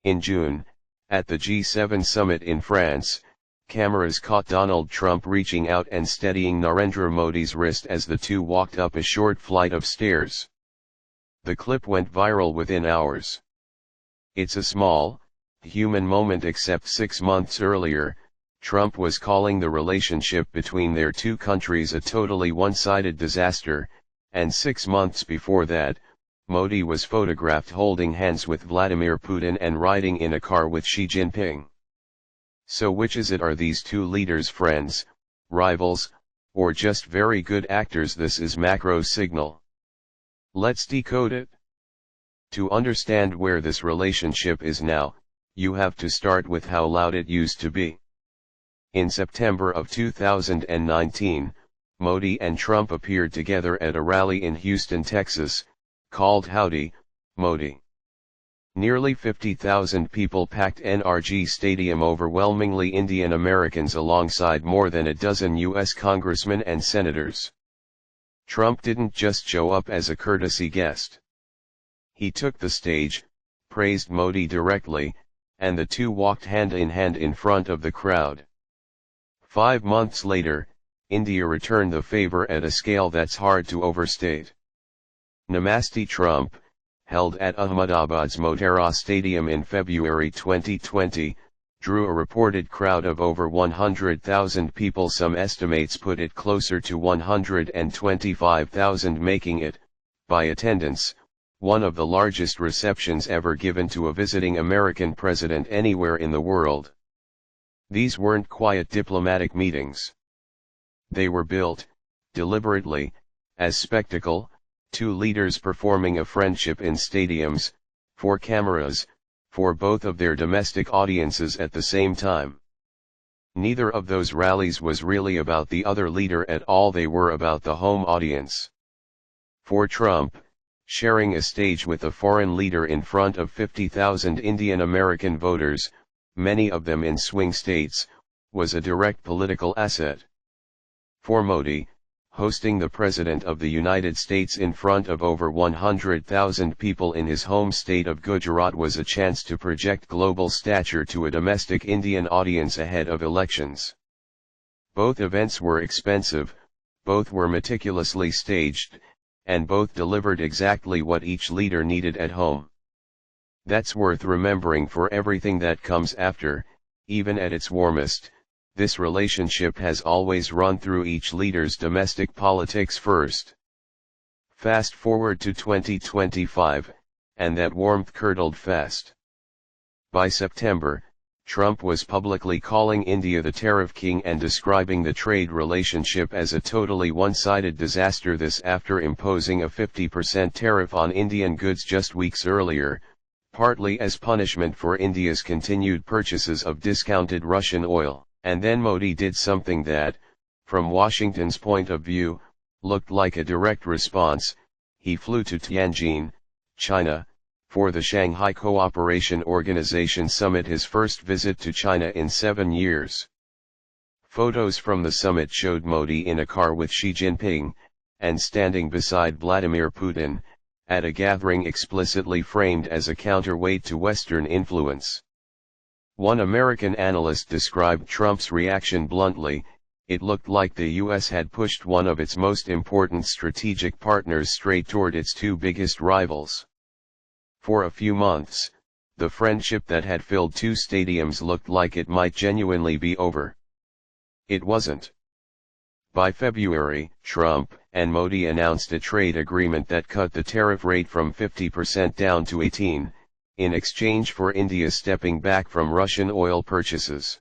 In June, at the G7 summit in France, cameras caught Donald Trump reaching out and steadying Narendra Modi's wrist as the two walked up a short flight of stairs. The clip went viral within hours. It's a small, human moment, except 6 months earlier, Trump was calling the relationship between their two countries a totally one-sided disaster, and 6 months before that, Modi was photographed holding hands with Vladimir Putin and riding in a car with Xi Jinping. So which is it? Are these two leaders friends, rivals, or just very good actors? This is macro signal. Let's decode it. To understand where this relationship is now, you have to start with how loud it used to be. In September of 2019, Modi and Trump appeared together at a rally in Houston, Texas, called Howdy Modi. Nearly 50,000 people packed NRG Stadium, overwhelmingly Indian Americans alongside more than a dozen U.S. congressmen and senators. Trump didn't just show up as a courtesy guest. He took the stage, praised Modi directly, and the two walked hand in front of the crowd. 5 months later, India returned the favor at a scale that's hard to overstate. Namaste Trump, held at Ahmedabad's Motera Stadium in February 2020, drew a reported crowd of over 100,000 people. Some estimates put it closer to 125,000, making it, by attendance, one of the largest receptions ever given to a visiting American president anywhere in the world. These weren't quiet diplomatic meetings. They were built, deliberately, as spectacle, two leaders performing a friendship in stadiums, for cameras, for both of their domestic audiences at the same time. Neither of those rallies was really about the other leader at all, they were about the home audience. For Trump, sharing a stage with a foreign leader in front of 50,000 Indian American voters, many of them in swing states, was a direct political asset. For Modi, hosting the President of the United States in front of over 100,000 people in his home state of Gujarat was a chance to project global stature to a domestic Indian audience ahead of elections. Both events were expensive, both were meticulously staged, and both delivered exactly what each leader needed at home. That's worth remembering for everything that comes after. Even at its warmest, this relationship has always run through each leader's domestic politics first. Fast forward to 2025, and that warmth curdled fast. By September, Trump was publicly calling India the tariff king and describing the trade relationship as a totally one-sided disaster. This after imposing a 50% tariff on Indian goods just weeks earlier, partly as punishment for India's continued purchases of discounted Russian oil. And then Modi did something that, from Washington's point of view, looked like a direct response. He flew to Tianjin, China, for the Shanghai Cooperation Organization summit, his first visit to China in 7 years. Photos from the summit showed Modi in a car with Xi Jinping, and standing beside Vladimir Putin, at a gathering explicitly framed as a counterweight to Western influence. One American analyst described Trump's reaction bluntly: it looked like the U.S. had pushed one of its most important strategic partners straight toward its two biggest rivals. For a few months, the friendship that had filled two stadiums looked like it might genuinely be over. It wasn't. By February, Trump and Modi announced a trade agreement that cut the tariff rate from 50% down to 18%. In exchange for India stepping back from Russian oil purchases.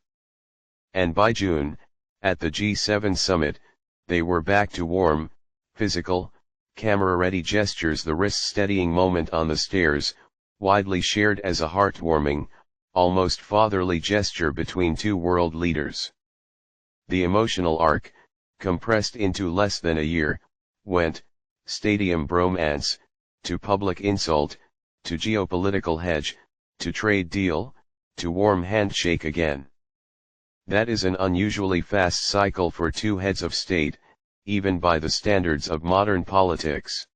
And by June, at the G7 summit, they were back to warm, physical, camera-ready gestures. The wrist-steadying moment on the stairs, widely shared as a heartwarming, almost fatherly gesture between two world leaders. The emotional arc, compressed into less than a year, went, stadium bromance, to public insult, to geopolitical hedge, to trade deal, to warm handshake again. That is an unusually fast cycle for two heads of state, even by the standards of modern politics.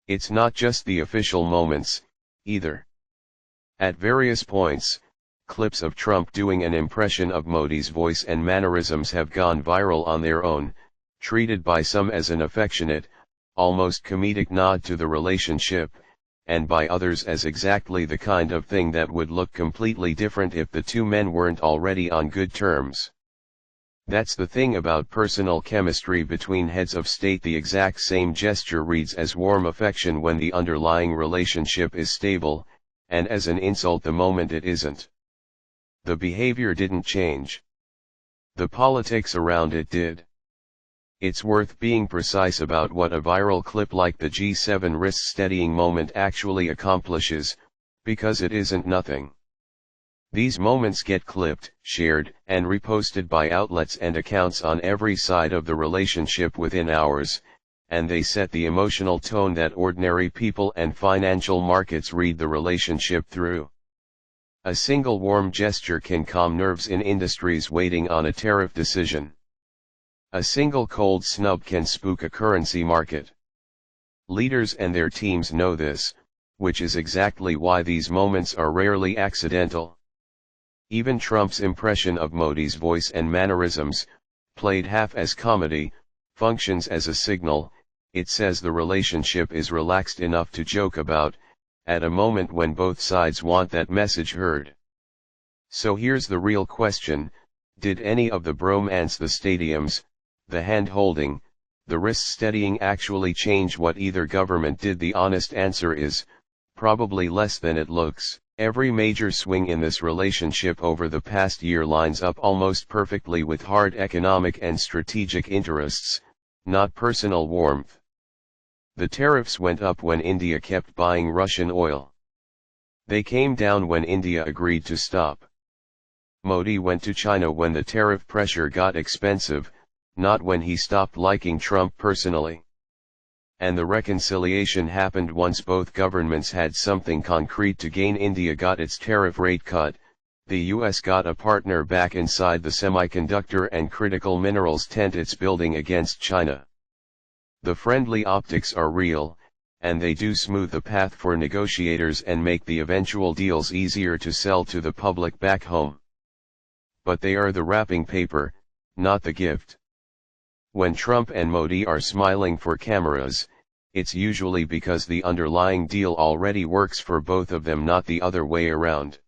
It's not just the official moments, either. At various points, clips of Trump doing an impression of Modi's voice and mannerisms have gone viral on their own, treated by some as an affectionate, almost comedic nod to the relationship, and by others as exactly the kind of thing that would look completely different if the two men weren't already on good terms. That's the thing about personal chemistry between heads of state. The exact same gesture reads as warm affection when the underlying relationship is stable, and as an insult the moment it isn't. The behavior didn't change. The politics around it did. It's worth being precise about what a viral clip like the G7 wrist-steadying moment actually accomplishes, because it isn't nothing. These moments get clipped, shared, and reposted by outlets and accounts on every side of the relationship within hours, and they set the emotional tone that ordinary people and financial markets read the relationship through. A single warm gesture can calm nerves in industries waiting on a tariff decision. A single cold snub can spook a currency market. Leaders and their teams know this, which is exactly why these moments are rarely accidental. Even Trump's impression of Modi's voice and mannerisms, played half as comedy, functions as a signal. It says the relationship is relaxed enough to joke about, at a moment when both sides want that message heard. So here's the real question: did any of the bromance, the stadiums, the hand-holding, the wrist-steadying actually change what either government did? The honest answer is, probably less than it looks. Every major swing in this relationship over the past year lines up almost perfectly with hard economic and strategic interests, not personal warmth. The tariffs went up when India kept buying Russian oil. They came down when India agreed to stop. Modi went to China when the tariff pressure got expensive, not when he stopped liking Trump personally. And the reconciliation happened once both governments had something concrete to gain. India got its tariff rate cut, the US got a partner back inside the semiconductor and critical minerals tent it's building against China. The friendly optics are real, and they do smooth the path for negotiators and make the eventual deals easier to sell to the public back home. But they are the wrapping paper, not the gift. When Trump and Modi are smiling for cameras, it's usually because the underlying deal already works for both of them, not the other way around.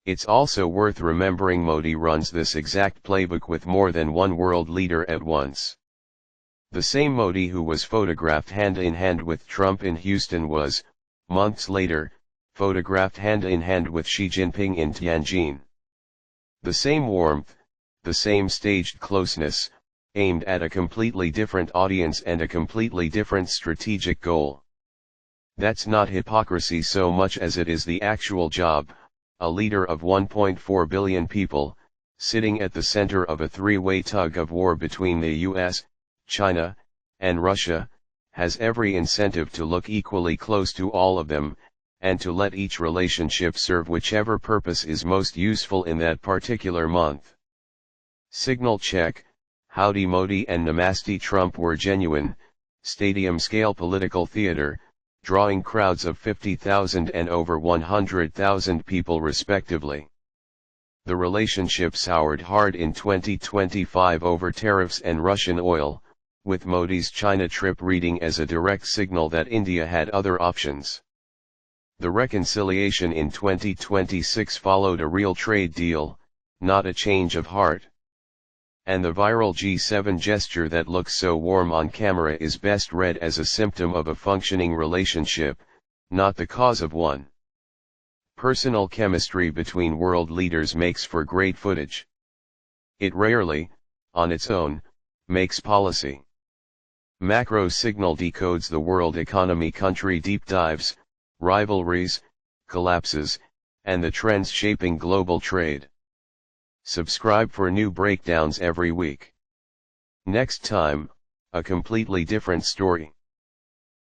It's also worth remembering Modi runs this exact playbook with more than one world leader at once. The same Modi who was photographed hand-in-hand with Trump in Houston was, months later, photographed hand-in-hand with Xi Jinping in Tianjin. The same warmth, the same staged closeness, aimed at a completely different audience and a completely different strategic goal. That's not hypocrisy so much as it is the actual job. A leader of 1.4 billion people, sitting at the center of a three-way tug of war between the US, China, and Russia, has every incentive to look equally close to all of them, and to let each relationship serve whichever purpose is most useful in that particular month. Signal check. Howdy Modi and Namaste Trump were genuine, stadium-scale political theater, drawing crowds of 50,000 and over 100,000 people respectively. The relationship soured hard in 2025 over tariffs and Russian oil, with Modi's China trip reading as a direct signal that India had other options. The reconciliation in 2026 followed a real trade deal, not a change of heart. And the viral G7 gesture that looks so warm on camera is best read as a symptom of a functioning relationship, not the cause of one. Personal chemistry between world leaders makes for great footage. It rarely, on its own, makes policy. Macro signal decodes the world economy, country deep dives, rivalries, collapses, and the trends shaping global trade. Subscribe for new breakdowns every week. Next time, a completely different story.